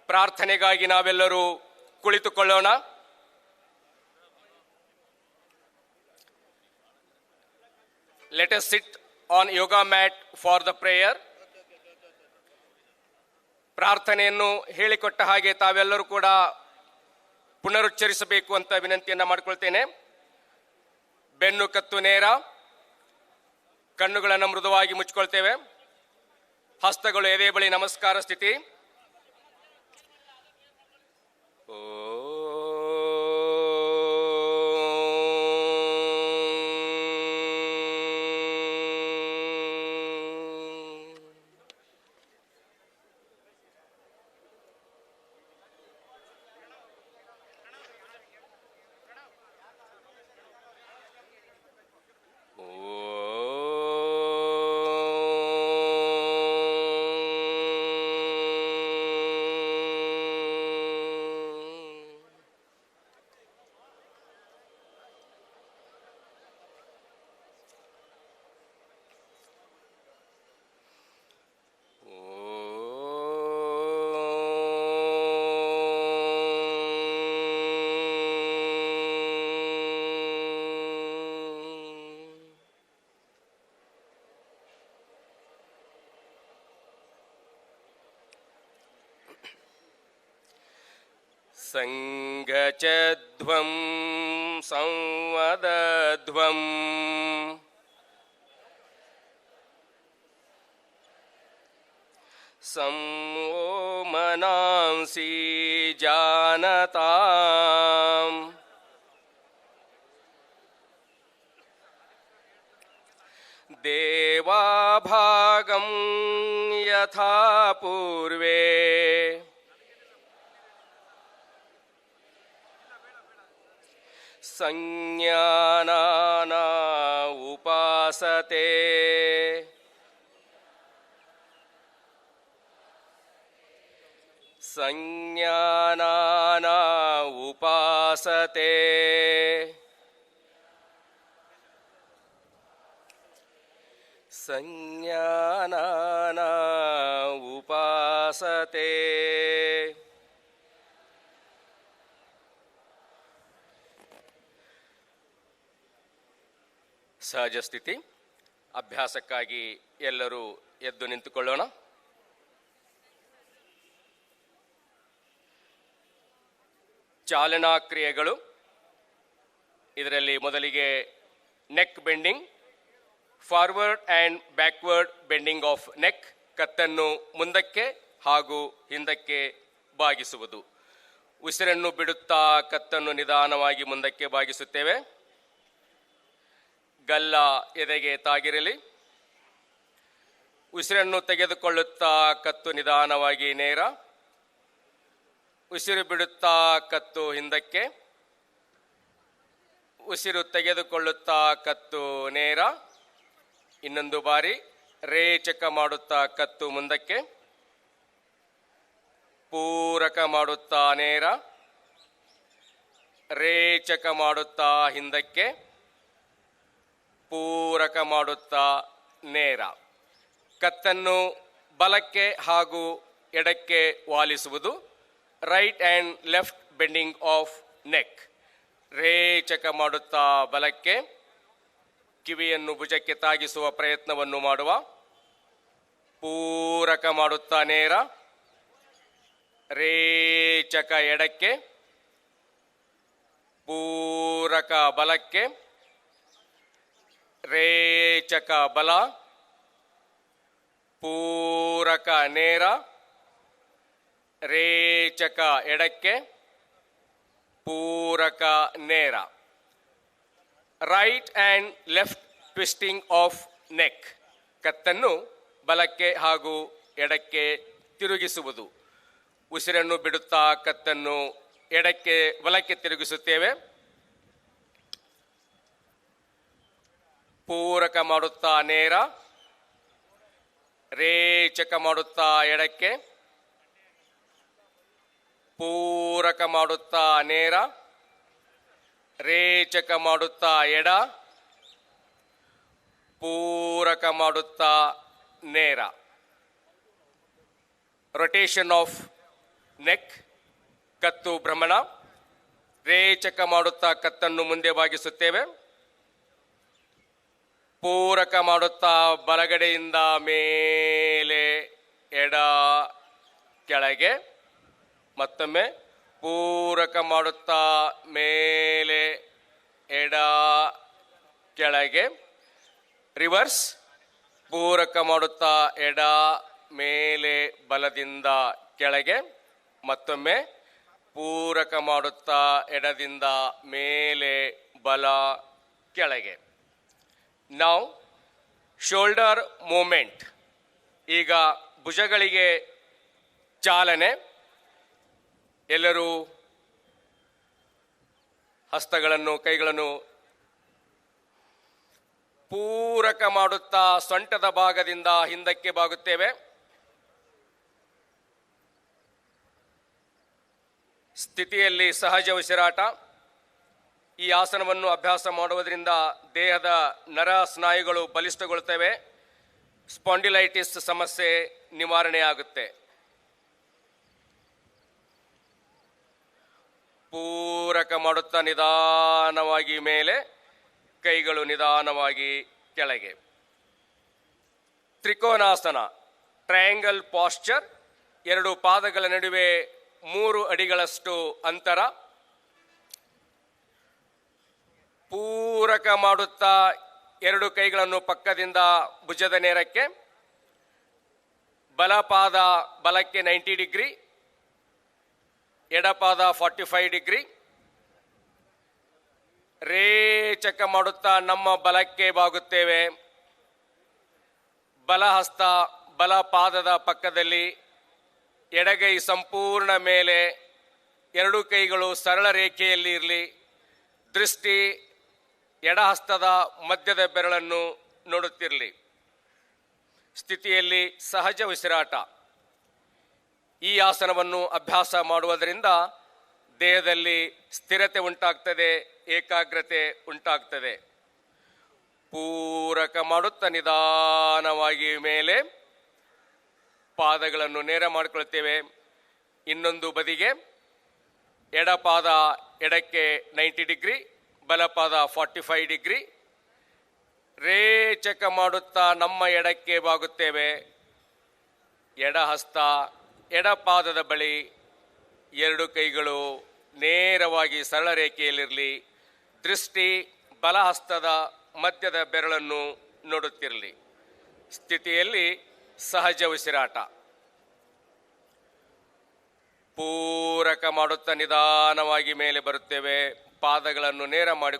ಪ್ರಾರ್ಥನೆಗಾಗಿ ನಾವೆಲ್ಲರೂ ಕುಳಿತುಕೊಳ್ಳೋಣ. Let us sit on yoga mat for the prayer. ಪ್ರಾರ್ಥನೆಯನ್ನು ಹೇಳಿಕೊಟ್ಟ ಹಾಗೆ ತಾವೆಲ್ಲರೂ ಕೂಡ ಪುನರುಚ್ಚರಿಸಬೇಕು ಅಂತ ವಿನಂತಿಯನ್ನು ಮಾಡಿಕೊಳ್ತೇನೆ. ಬೆನ್ನು ಕತ್ತು ನೇರ, ಕಣ್ಣುಗಳನ್ನು ಮೃದುವಾಗಿ ಮುಚ್ಚಿಕೊಳ್ತೇವೆ. ಹಸ್ತಗಳು ಎದೆ ಬಳಿ ನಮಸ್ಕಾರ ಸ್ಥಿತಿ. ಸಂಗಚಧ್ವಂ ಸಂವದಧ್ವಂ ಸಂವೋಮನಾಂಸಿ ಜಾನತಾಂ ದೇವಾಭಾಗಂ ಯಥಾ ಪೂರ್ವೇ ಸಂಜ್ಞಾನಾನಾ ಉಪಾಸತೆ ಸಂಜ್ಞಾನಾನಾ ಉಪಾಸತೆ ಸಂಜ್ಞಾನಾನಾ ಉಪಾಸತೆ. ಸಹಜ ಸ್ಥಿತಿ. ಅಭ್ಯಾಸಕ್ಕಾಗಿ ಎಲ್ಲರೂ ಎದ್ದು ನಿಂತುಕೊಳ್ಳೋಣ. ಚಾಲನಾ ಕ್ರಿಯೆಗಳು. ಇದರಲ್ಲಿ ಮೊದಲಿಗೆ neck bending, forward and backward bending of neck. ಕತ್ತನ್ನು ಮುಂದಕ್ಕೆ ಹಾಗೂ ಹಿಂದಕ್ಕೆ ಬಾಗಿಸುವುದು. ಉಸಿರನ್ನು ಬಿಡುತ್ತಾ ಕತ್ತನ್ನು ನಿಧಾನವಾಗಿ ಮುಂದಕ್ಕೆ ಬಾಗಿಸುತ್ತೇವೆ. ಗಲ್ಲ ಎದೆಗೆ ತಾಗಿರಲಿ. ಉಸಿರನ್ನು ತೆಗೆದುಕೊಳ್ಳುತ್ತಾ ಕತ್ತು ನಿಧಾನವಾಗಿ ನೇರ. ಉಸಿರು ಬಿಡುತ್ತಾ ಕತ್ತು ಹಿಂದಕ್ಕೆ. ಉಸಿರು ತೆಗೆದುಕೊಳ್ಳುತ್ತಾ ಕತ್ತು ನೇರ. ಇನ್ನೊಂದು ಬಾರಿ ರೇಚಕ ಮಾಡುತ್ತಾ ಕತ್ತು ಮುಂದಕ್ಕೆ. ಪೂರಕ ಮಾಡುತ್ತಾ ನೇರ. ರೇಚಕ ಮಾಡುತ್ತಾ ಹಿಂದಕ್ಕೆ. ಪೂರಕ ಮಾಡುತ್ತಾ ನೇರ. ಕತ್ತನ್ನು ಬಲಕ್ಕೆ ಹಾಗೂ ಎಡಕ್ಕೆ ವಾಲಿಸುವುದು. Right and left bending of neck. ರೇಚಕ ಮಾಡುತ್ತಾ ಬಲಕ್ಕೆ. ಕಿವಿಯನ್ನು ಭುಜಕ್ಕೆ ತಾಗಿಸುವ ಪ್ರಯತ್ನವನ್ನು ಮಾಡುವ. ಪೂರಕ ಮಾಡುತ್ತಾ ನೇರ. ರೇಚಕ ಎಡಕ್ಕೆ. ಪೂರಕ ಬಲಕ್ಕೆ. ರೇಚಕ ಬಲ. ಪೂರಕ ನೇರ. ರೇಚಕ ಎಡಕ್ಕೆ. ಪೂರಕ ನೇರ. Right and left twisting of neck. ಕತ್ತನ್ನು ಬಲಕ್ಕೆ ಹಾಗೂ ಎಡಕ್ಕೆ ತಿರುಗಿಸುವುದು. ಉಸಿರನ್ನು ಬಿಡುತ್ತಾ ಕತ್ತನ್ನು ಬಲಕ್ಕೆ ತಿರುಗಿಸುತ್ತೇವೆ. ಪೂರಕ ಮಾಡುತ್ತಾ ನೇರ. ರೇಚಕ ಮಾಡುತ್ತಾ ಎಡಕ್ಕೆ. ಪೂರಕ ಮಾಡುತ್ತಾ ನೇರ. ರೇಚಕ ಮಾಡುತ್ತಾ ಎಡ. ಪೂರಕ ಮಾಡುತ್ತಾ ನೇರ. ರೊಟೇಷನ್ ಆಫ್ ನೆಕ್, ಕತ್ತು ಭ್ರಮಣ. ರೇಚಕ ಮಾಡುತ್ತಾ ಕತ್ತನ್ನು ಮುಂದೆ ಬಾಗಿಸುತ್ತೇವೆ. ಪೂರಕ ಮಾಡುತ್ತಾ ಬಲಗಡೆಯಿಂದ ಮೇಲೆ, ಎಡ, ಕೆಳಗೆ. ಮತ್ತೊಮ್ಮೆ ಪೂರಕ ಮಾಡುತ್ತಾ ಮೇಲೆ, ಎಡ, ಕೆಳಗೆ. ರಿವರ್ಸ್. ಪೂರಕ ಮಾಡುತ್ತಾ ಎಡ, ಮೇಲೆ, ಬಲದಿಂದ ಕೆಳಗೆ. ಮತ್ತೊಮ್ಮೆ ಪೂರಕ ಮಾಡುತ್ತಾ ಎಡದಿಂದ ಮೇಲೆ, ಬಲ, ಕೆಳಗೆ. Now shoulder movement. ಈಗ ಭುಜಗಳಿಗೆ ಚಾಲನೆ. ಎಲ್ಲರೂ ಹಸ್ತಗಳನ್ನು, ಕೈಗಳನ್ನು ಪೂರಕ ಮಾಡುತ್ತಾ ಸೊಂಟದ ಭಾಗದಿಂದ ಹಿಂದಕ್ಕೆ ಬಾಗುತ್ತೇವೆ. ಸ್ಥಿತಿಯಲ್ಲಿ ಸಹಜ ಉಸಿರಾಟ. ಈ ಆಸನವನ್ನು ಅಭ್ಯಾಸ ಮಾಡುವುದರಿಂದ ದೇಹದ ನರ ಸ್ನಾಯುಗಳು ಬಲಿಷ್ಠಗೊಳ್ಳುತ್ತವೆ. ಸ್ಪಾಂಡಿಲೈಟಿಸ್ ಸಮಸ್ಯೆ ನಿವಾರಣೆಯಾಗುತ್ತೆ. ಪೂರಕ ಮಾಡುತ್ತಾ ನಿಧಾನವಾಗಿ ಮೇಲೆ, ಕೈಗಳು ನಿಧಾನವಾಗಿ ಕೆಳಗೆ. Trikonasana, triangle Pasteur. ಎರಡು ಪಾದಗಳ ನಡುವೆ 3 ಅಡಿಗಳಷ್ಟು ಅಂತರ. ಪೂರಕ ಮಾಡುತ್ತಾ 2 ಕೈಗಳನ್ನು ಪಕ್ಕದಿಂದ ಭುಜದ ನೇರಕ್ಕೆ. ಬಲಪಾದ ಬಲಕ್ಕೆ 90 ಡಿಗ್ರಿ, ಎಡಪಾದ 45 ಡಿಗ್ರಿ. ರೇಚಕ ಮಾಡುತ್ತಾ ನಮ್ಮ ಬಲಕ್ಕೆ ಬಾಗುತ್ತೇವೆ. ಬಲಹಸ್ತ ಬಲಪಾದದ ಪಕ್ಕದಲ್ಲಿ, ಎಡಗೈ ಸಂಪೂರ್ಣ ಮೇಲೆ, 2 ಕೈಗಳು ಸರಳ ರೇಖೆಯಲ್ಲಿ ಇರಲಿ. ದೃಷ್ಟಿ ಎಡಹಸ್ತದ ಮಧ್ಯದ ಬೆರಳನ್ನು ನೋಡುತ್ತಿರಲಿ. ಸ್ಥಿತಿಯಲ್ಲಿ ಸಹಜ ಉಸಿರಾಟ. ಈ ಆಸನವನ್ನು ಅಭ್ಯಾಸ ಮಾಡುವುದರಿಂದ ದೇಹದಲ್ಲಿ ಸ್ಥಿರತೆ ಉಂಟಾಗ್ತದೆ, ಏಕಾಗ್ರತೆ ಉಂಟಾಗ್ತದೆ. ಪೂರಕ ಮಾಡುತ್ತಾ ನಿಧಾನವಾಗಿ ಮೇಲೆ, ಪಾದಗಳನ್ನು ನೇರ ಮಾಡಿಕೊಳ್ತೇವೆ. ಇನ್ನೊಂದು ಬದಿಗೆ ಎಡಪಾದ ಎಡಕ್ಕೆ 90 ಡಿಗ್ರಿ, ಬಲಪಾದ 45 ಡಿಗ್ರಿ. ರೇಚಕ ಮಾಡುತ್ತಾ ನಮ್ಮ ಎಡಕ್ಕೆ ಬಾಗುತ್ತೇವೆ. ಎಡಹಸ್ತ ಎಡಪಾದದ ಬಳಿ, 2 ಕೈಗಳು ನೇರವಾಗಿ ಸರಳ ರೇಖೆಯಲ್ಲಿರಲಿ. ದೃಷ್ಟಿ ಬಲಹಸ್ತದ ಮಧ್ಯದ ಬೆರಳನ್ನು ನೋಡುತ್ತಿರಲಿ. ಸ್ಥಿತಿಯಲ್ಲಿ ಸಹಜ ಉಸಿರಾಟ. ಪೂರಕ ಮಾಡುತ್ತಾ ನಿಧಾನವಾಗಿ ಮೇಲೆ ಬರುತ್ತೇವೆ. ಪಾದಗಳನ್ನು ನೇರ ಮಾಡಿ